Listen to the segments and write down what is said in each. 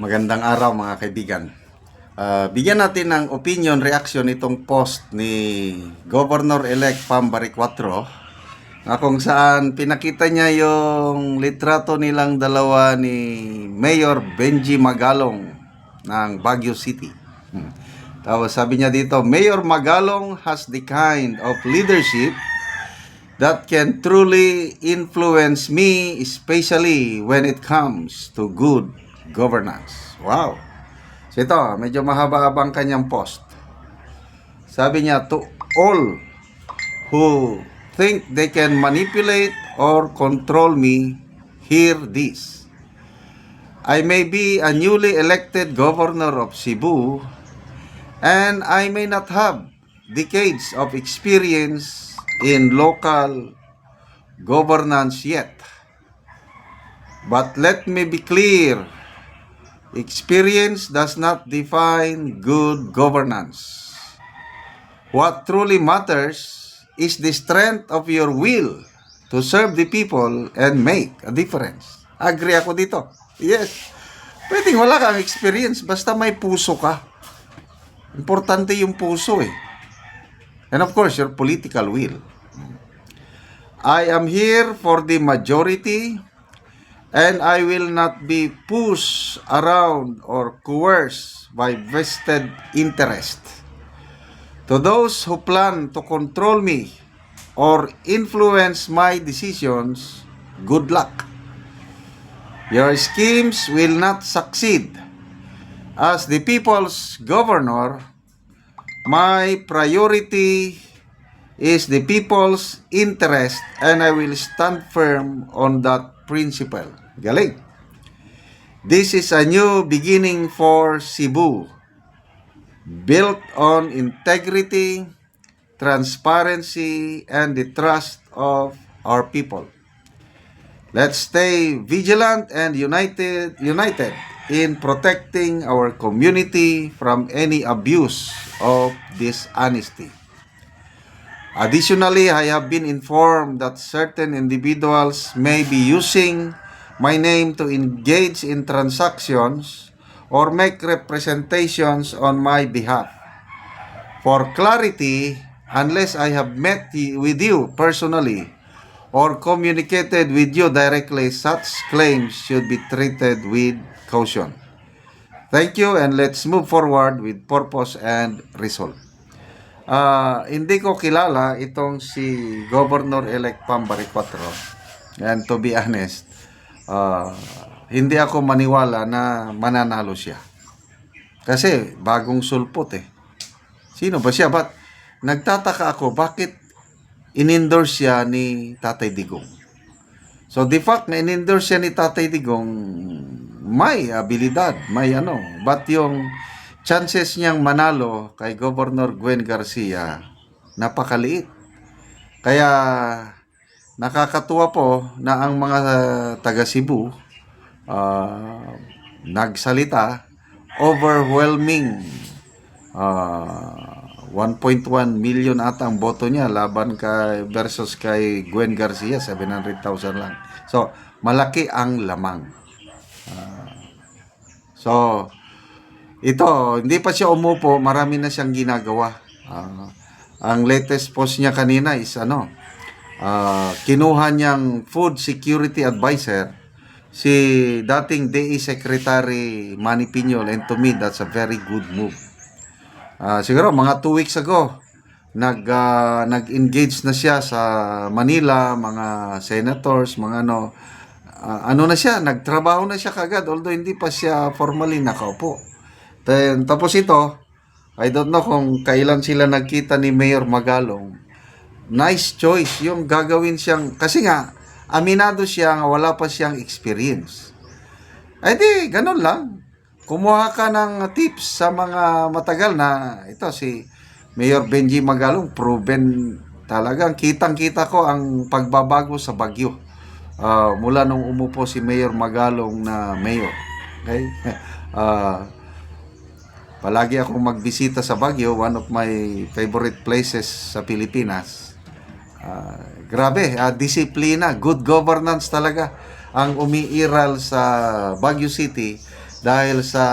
Magandang araw mga kaibigan. Bigyan natin ng opinion, reaction itong post ni Governor-elect Pam Bariccuatro na kung saan pinakita niya yung litrato nilang dalawa ni Mayor Benji Magalong ng Baguio City. Tapos sabi niya dito, Mayor Magalong has the kind of leadership that can truly influence me, especially when it comes to good governance. Wow! So ito, medyo mahaba-habang kanyang post. Sabi niya, to all who think they can manipulate or control me, hear this. I may be a newly elected governor of Cebu, and I may not have decades of experience in local governance yet. But let me be clear, experience does not define good governance. What truly matters is the strength of your will to serve the people and make a difference. Agree ako dito. Yes. Pwedeng wala kang experience basta may puso ka. Importante yung puso eh. And of course, your political will. I am here for the majority, and I will not be pushed around or coerced by vested interest. To those who plan to control me or influence my decisions, good luck. Your schemes will not succeed. As the people's governor, my priority is the people's interest, and I will stand firm on that principle. Galing. This is a new beginning for Cebu, built on integrity, transparency, and the trust of our people. Let's stay vigilant and united in protecting our community from any abuse of dishonesty. Additionally, I have been informed that certain individuals may be using my name to engage in transactions or make representations on my behalf. For clarity, unless I have met with you personally or communicated with you directly, such claims should be treated with caution. Thank you, and let's move forward with purpose and resolve. Hindi ko kilala itong si Governor-elect Pam Bariccuatro. And to be honest, hindi ako maniwala na mananalo siya. Kasi bagong sulpot eh. Sino ba siya? But nagtataka ako bakit in-endorse siya ni Tatay Digong. So the fact na in-endorse siya ni Tatay Digong, may abilidad, may ano. But yung chances niyang manalo kay Governor Gwen Garcia, napakaliit. Kaya nakakatuwa po na ang mga taga Cebu nagsalita, overwhelming 1.1 million ata ang boto niya laban versus kay Gwen Garcia, 700,000 lang. So, malaki ang lamang. So, ito, hindi pa siya umupo, marami na siyang ginagawa. Ang latest post niya kanina is kinuha niyang food security advisor si dating DE Secretary Manny Piñol, and to me that's a very good move. Siguro mga 2 weeks ago nag-engage na siya sa Manila, mga senators, mga na siya, nagtrabaho na siya kagad, although hindi pa siya formally nakaupo. Then, tapos ito, I don't know kung kailan sila nagkita ni Mayor Magalong. Nice choice yung gagawin siyang, kasi nga aminado siya nga wala pa siyang experience. Ay di, ganun lang. Kumuha ka ng tips sa mga matagal na, ito si Mayor Benji Magalong, proven talagang kitang-kita ko ang pagbabago sa Baguio. Mula nung umupo si Mayor Magalong na mayor. Okay? Palagi akong magbisita sa Baguio, one of my favorite places sa Pilipinas. Grabe, disiplina, good governance talaga ang umiiral sa Baguio City. dahil sa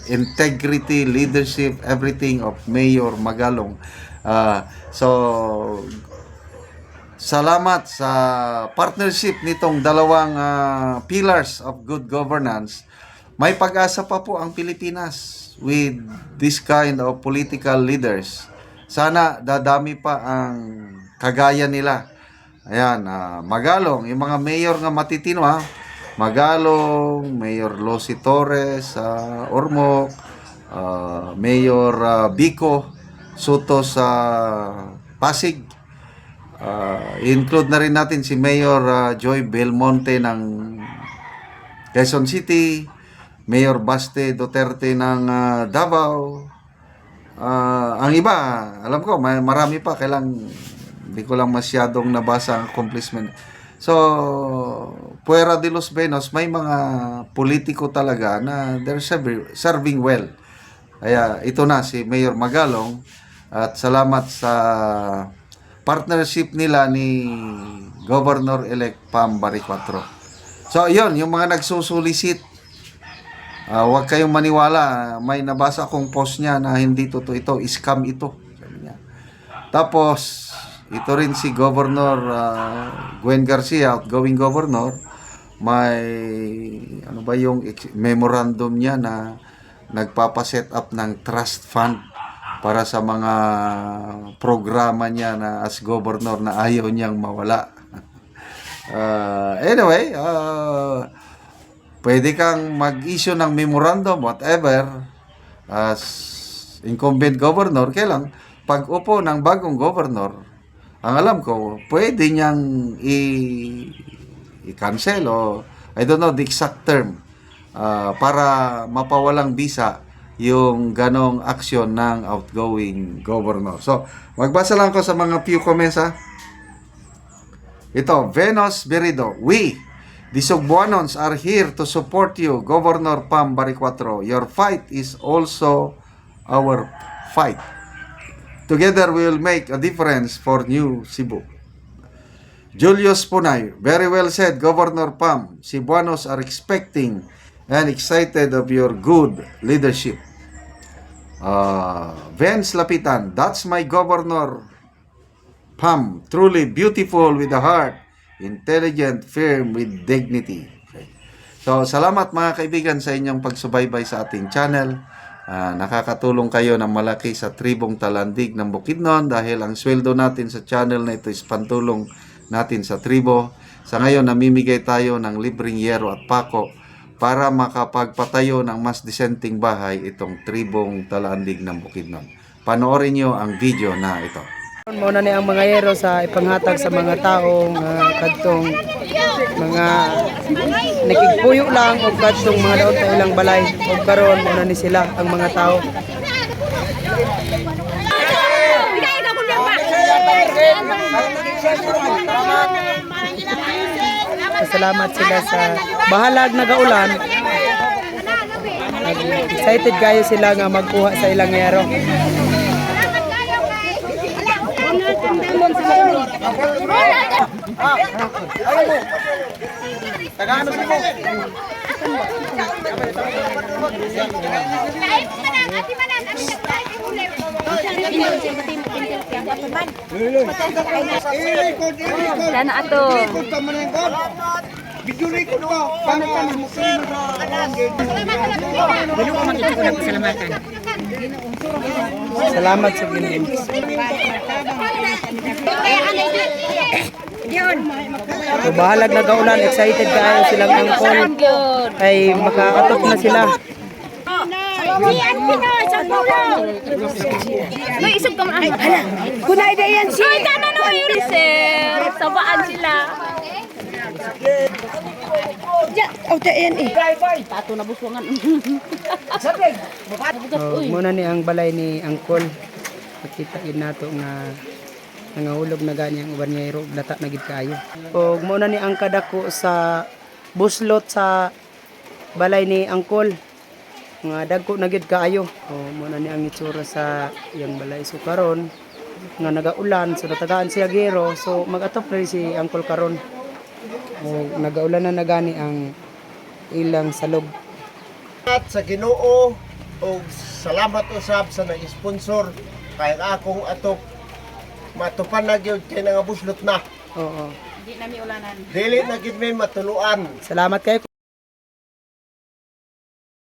integrity, leadership, everything of Mayor Magalong. So, salamat sa partnership nitong dalawang pillars of good governance. May pag-asa pa po ang Pilipinas with this kind of political leaders. Sana dadami pa ang kagaya nila. Ayan, Magalong, yung mga mayor nga matitino ha. Magalong, Mayor Losi Torres, Ormoc, Mayor Bico Soto sa Pasig. Include na rin natin si Mayor Joy Belmonte ng Quezon City, Mayor Baste Duterte ng Davao. Ang iba, alam ko, marami pa, hindi ko lang masyadong nabasa ang accomplishment. So, Puera de los Benos, may mga politiko talaga na they're serving well. Kaya ito na si Mayor Magalong at salamat sa partnership nila ni Governor-elect Pam Baricuatro. So, yun, yung mga nagsusulisit, huwag kayong maniwala. May nabasa akong post niya na hindi totoo ito, scam ito. Sabi niya. Tapos, ito rin si Governor Gwen Garcia, outgoing governor, may ano ba yung memorandum niya na nagpapaset up ng trust fund para sa mga programa niya na as governor na ayaw niyang mawala. Anyway, pwede kang mag-issue ng memorandum, whatever, as incumbent governor. Kailang pag upo ng bagong governor, ang alam ko, pwede niyang i-cancel o I don't know the exact term para mapawalang bisa yung ganong aksyon ng outgoing governor. So, magbasa lang ko sa mga few comments ha. Ito, Venus Berido. We, the Cebuanos, are here to support you, Governor Pam Baricuatro. Your fight is also our fight. Together, we will make a difference for New Cebu. Julius Punay, very well said, Governor Pam. Cebuanos are expecting and excited of your good leadership. Vince Lapitan, that's my Governor Pam. Truly beautiful with a heart, intelligent, firm with dignity. Okay. So, salamat mga kaibigan sa inyong pagsubaybay sa ating channel. Nakakatulong kayo ng malaki sa tribong Talandig ng Bukidnon dahil ang sweldo natin sa channel na ito is pantulong natin sa tribo. Sa ngayon, namimigay tayo ng libreng yero at pako para makapagpatayo ng mas disenteng bahay itong tribong Talandig ng Bukidnon. Panoorin nyo ang video na ito. Muna ni ang mga yero sa ipanghatag sa mga taong kadtong mga nakigpuyo lang o kadtong mga daot sa ilang balay o karon muna ni sila ang mga tao. Salamat sila sa bahalag nagaulan. Excited kayo sila nga magkuha sa ilang yero. Sana ato. Salamat sa Ginoo. So, bahalag nagaulan, excited kayo silang angkol ay makaatok na sila. May isog ka man. Kunay na yan siya. Ay, tama na yung reserve. Sabaan sila. Oh, tayan eh. Tato na buswangan. Muna ni ang balay ni angkol. Makitain nato nga nangahulog na gani ang uban niya iro data na gid kayo. Og muna ni ang kadako sa buslot sa balay ni angkol. Nga dagko na gid kaayo. O muna ni ang itsura sa iyang balay so karon nga nagaulan so natagaan siya gero so mag-atop na rin si angkol karon. O nagaulan na gani ang ilang salog At sa Ginoo o salamat usab sa nag-sponsor kay akong atok matupan na gyud kay nga buslot na. Oo. Dili na gid may matuluan. Salamat kayo.